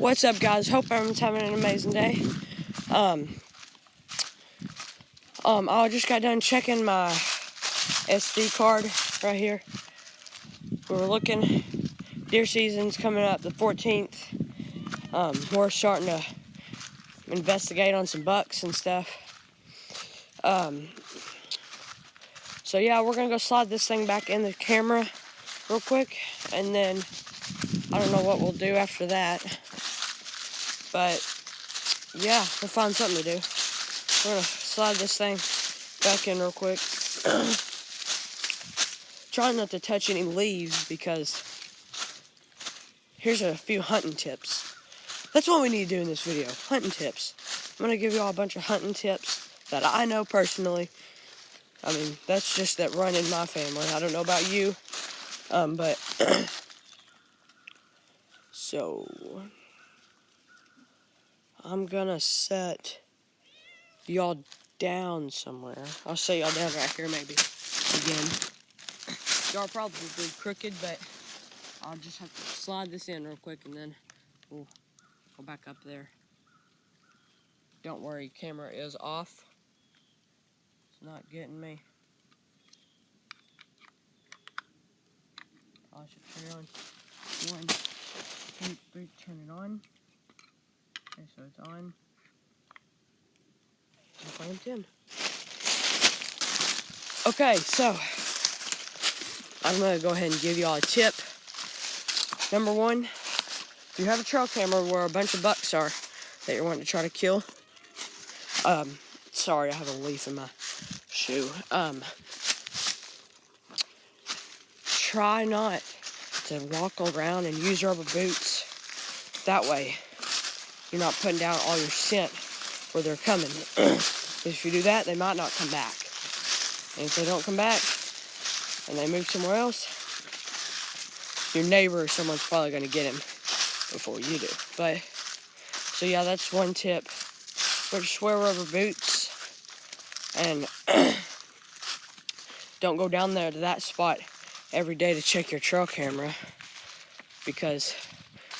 What's up, guys? Hope everyone's having an amazing day. I just got done checking my SD card right here. We were looking. Deer season's coming up the 14th. We're starting to investigate on some bucks and stuff. So yeah, we're gonna go slide this thing back in the camera real quick, and then I don't know what we'll do after that. But yeah, we'll find something to do. We're gonna slide this thing back in real quick. Trying not to touch any leaves because here's a few hunting tips. That's what we need to do in this video, hunting tips. I'm gonna give you all a bunch of hunting tips that I know personally. I mean, that's just that run in my family. I don't know about you, but so I'm gonna set y'all down somewhere. I'll set y'all down right here maybe again. Y'all probably crooked, but I'll just have to slide this in real quick and then we'll go back up there. Don't worry, camera is off. It's not getting me. I should turn it on. 1, 2, 3, turn it on. Okay, so it's on. Clamped in. Okay, so I'm gonna go ahead and give y'all a tip. Number 1, if you have a trail camera where a bunch of bucks are that you're wanting to try to kill, sorry, I have a leaf in my shoe. Try not to walk around and use rubber boots. That way, you're not putting down all your scent where they're coming. If you do that, they might not come back. And if they don't come back, and they move somewhere else, your neighbor or someone's probably going to get him before you do. But, so yeah, that's one tip. But just wear rubber boots, and don't go down there to that spot every day to check your trail camera, because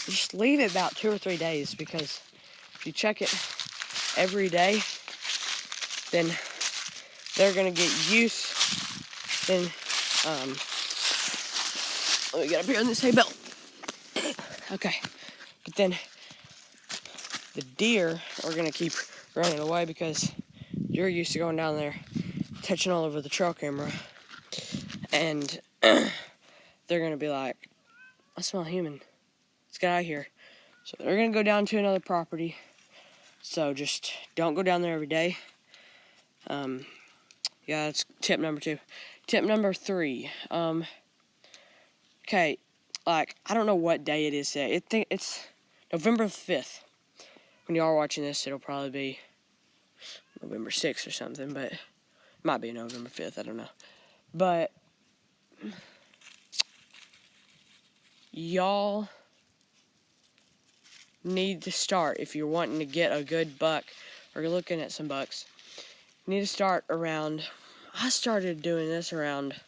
just leave it about 2 or 3 days, because if you check it every day, then they're gonna get used. Then let me get up here on this hay belt. Okay, but then the deer are gonna keep running away because you're used to going down there, touching all over the trail camera, and they're gonna be like, I smell a human, let's get out of here. So they're gonna go down to another property. So just don't go down there every day. Yeah, that's tip number 2. Tip number 3. Okay, like, I don't know what day it is today. It's November 5th. When y'all are watching this, it'll probably be November 6th or something, but it might be November 5th, I don't know. But y'all need to start, if you're wanting to get a good buck, or you're looking at some bucks, you need to start around, I started doing this around,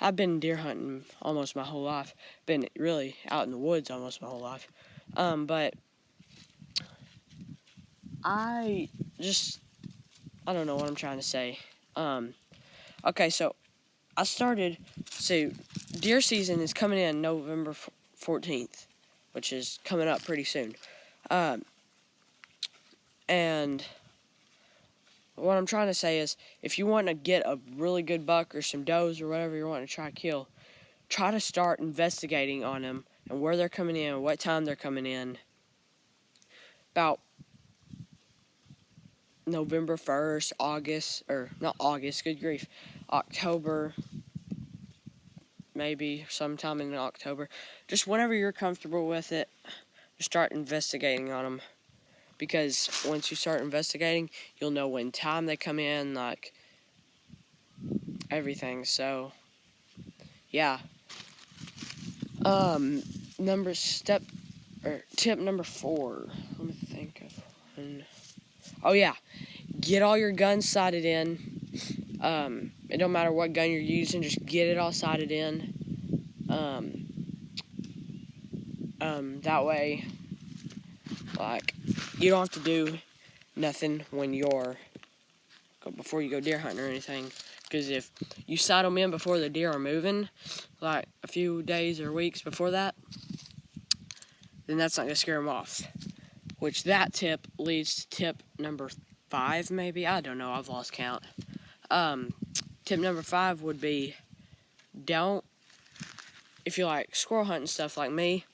I've been deer hunting almost my whole life. Been really out in the woods almost my whole life. But I don't know what I'm trying to say. Okay, so I started, deer season is coming in November 14th, which is coming up pretty soon. And what I'm trying to say is, if you want to get a really good buck or some does or whatever you're wanting to try to kill, try to start investigating on them and where they're coming in, what time they're coming in. About November 1st, October, maybe sometime in October. Just whenever you're comfortable with it, just start investigating on them. Because once you start investigating, you'll know when time they come in, like, everything. So, yeah. Tip number 4. Let me think of one. Oh, yeah. Get all your guns sighted in. It don't matter what gun you're using, just get it all sighted in. That way, like, you don't have to do nothing when before you go deer hunting or anything. Because if you sight them in before the deer are moving, like a few days or weeks before that, then that's not going to scare them off. Which that tip leads to tip number 5, maybe? I don't know, I've lost count. Tip number 5 would be, if you like squirrel hunting stuff like me,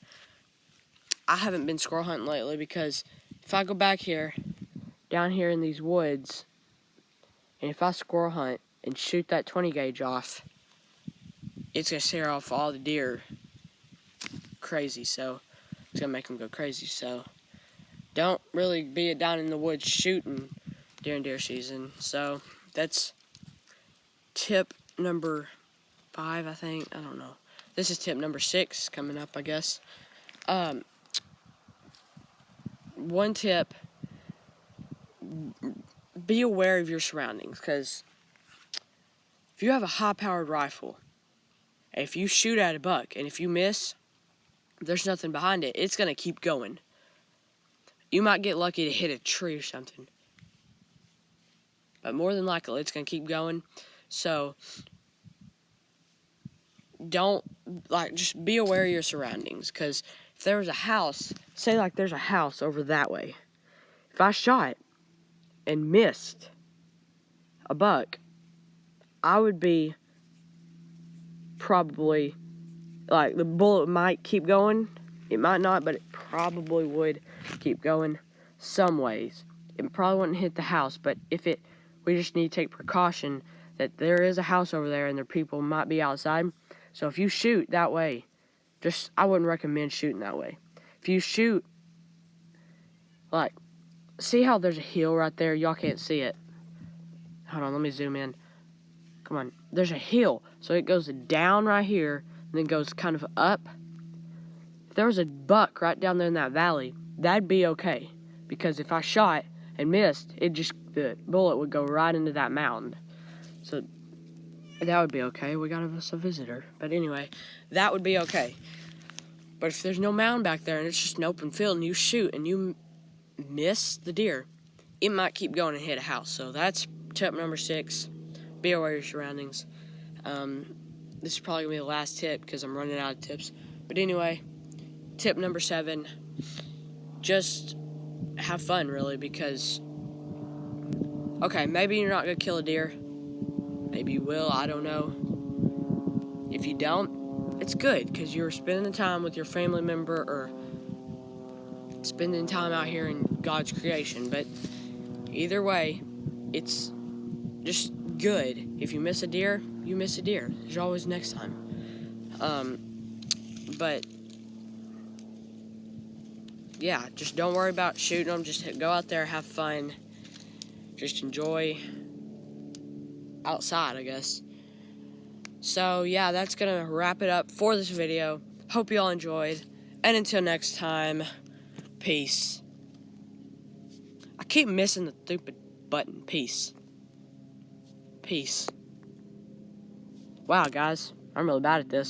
I haven't been squirrel hunting lately because if I go back here, down here in these woods, and if I squirrel hunt and shoot that 20 gauge off, it's going to scare off all the deer crazy, so it's going to make them go crazy, so don't really be down in the woods shooting during deer season. So that's tip number 5, I think. I don't know. This is tip number 6 coming up, I guess. One tip, be aware of your surroundings, because if you have a high-powered rifle, if you shoot at a buck, and if you miss, there's nothing behind it, it's going to keep going. You might get lucky to hit a tree or something, but more than likely, it's going to keep going. So, just be aware of your surroundings, because if there was a house, say like there's a house over that way, if I shot and missed a buck, I would be probably, like, the bullet might keep going. It might not, but it probably would keep going some ways. It probably wouldn't hit the house, but we just need to take precaution that there is a house over there and their people might be outside. So if you shoot that way, I wouldn't recommend shooting that way. If you shoot, like, see how there's a hill right there? Y'all can't see it. Hold on, let me zoom in. Come on. There's a hill. So it goes down right here, and then goes kind of up. If there was a buck right down there in that valley, that'd be okay. Because if I shot and missed, the bullet would go right into that mountain. So that would be okay. We got us a visitor. But anyway, that would be okay. But if there's no mound back there and it's just an open field and you shoot and you miss the deer, it might keep going and hit a house. So that's tip number 6. Be aware of your surroundings. This is probably going to be the last tip because I'm running out of tips. But anyway, tip number 7, just have fun, really, because, okay, maybe you're not going to kill a deer. Maybe you will, I don't know. If you don't, it's good, because you're spending time with your family member or spending time out here in God's creation. But either way, it's just good. If you miss a deer, you miss a deer. There's always next time. But yeah, just don't worry about shooting them. Just go out there, have fun. Just enjoy outside, I guess. So yeah, that's gonna wrap it up for this video. Hope you all enjoyed. And until next time, peace. I keep missing the stupid button. Peace. Peace. Wow, guys, I'm really bad at this.